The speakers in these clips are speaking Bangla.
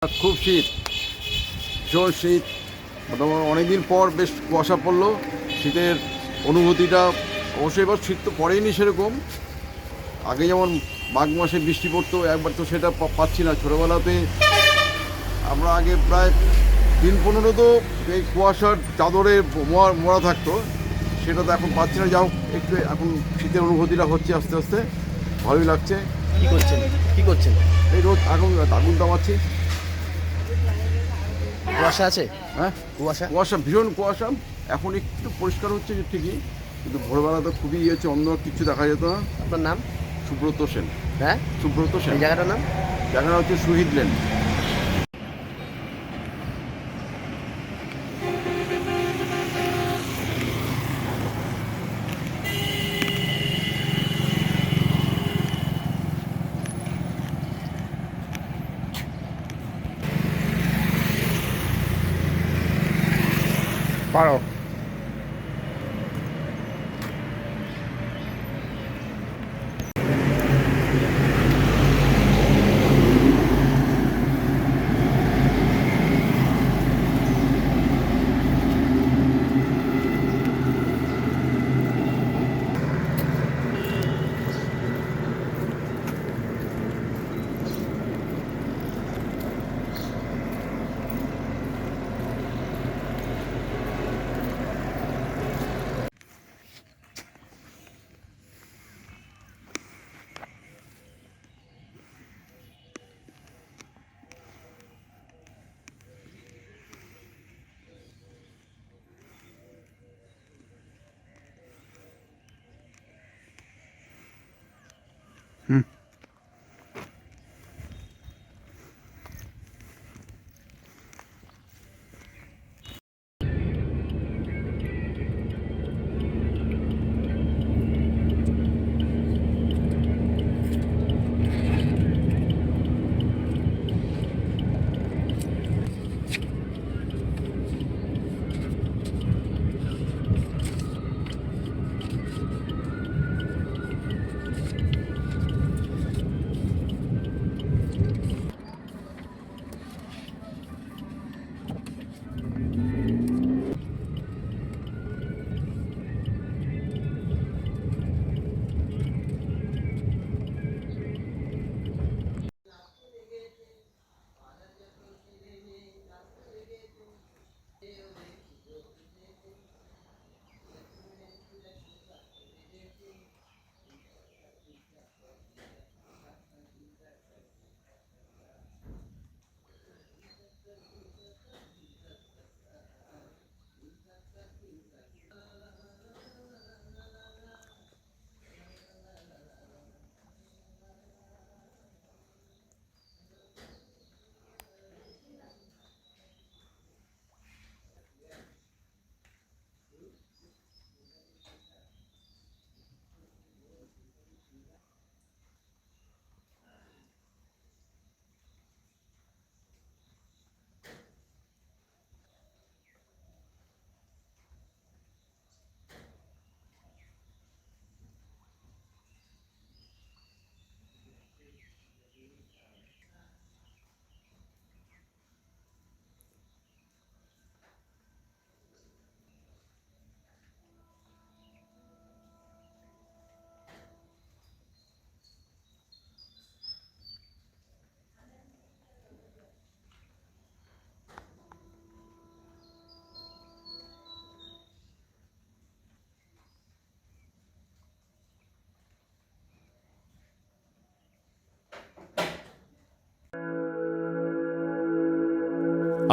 খুব শীত, ভীষণ শীত। মোটামুটি অনেকদিন পর বেশ কুয়াশা পড়লো। শীতের অনুভূতিটা অবশ্যই এবার শীত তো পড়েইনি সেরকম। আগে যেমন মাঘ মাসে বৃষ্টি পড়তো, একবার তো সেটা পাচ্ছি না। ছোটোবেলাতে আমরা আগে প্রায় 15 তো এই কুয়াশার চাদরে মোড়া থাকতো, সেটা তো এখন পাচ্ছি না। যাও একটু এখন শীতের অনুভূতিটা হচ্ছে আস্তে আস্তে, ভালোই লাগছে। কি করছেন? এই রোদ আগুন দামাচ্ছি। কুয়াশা আছে? হ্যাঁ, কুয়াশা, ভীষণ কুয়াশা। এখন একটু পরিষ্কার হচ্ছে ঠিকই, কিন্তু ভোরবেলা তো খুবই হচ্ছে, অন্য কিছু দেখা যেত না। আপনার নাম? সুব্রত সেন। হ্যাঁ, সুব্রত সেন। এই জায়গাটার নাম? জায়গাটা হচ্ছে শহীদ লেন। পারো।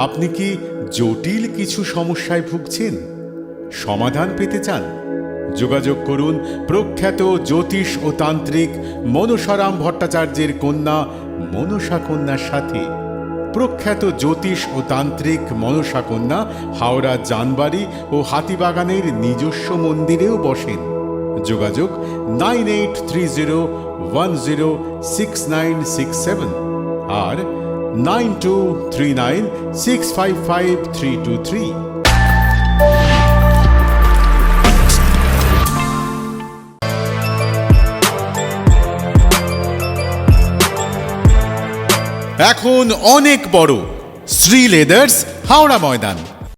আপনি কি জটিল কিছু সমস্যায় ভুগছেন? সমাধান পেতে চান? যোগাযোগ করুন প্রখ্যাত জ্যোতিষ ও তান্ত্রিক মনসারাম ভট্টাচার্যের কন্যা মনসা কন্যার সাথে। প্রখ্যাত জ্যোতিষ ও তান্ত্রিক মনসা কন্যা হাওড়া জানবাড়ি ও হাতিবাগানের নিজস্ব মন্দিরেও বসেন। যোগাযোগ 9830106967 আর 9239655323। এখন অনেক বড়। শ্রী লেদার্স, হাওড়া ময়দান।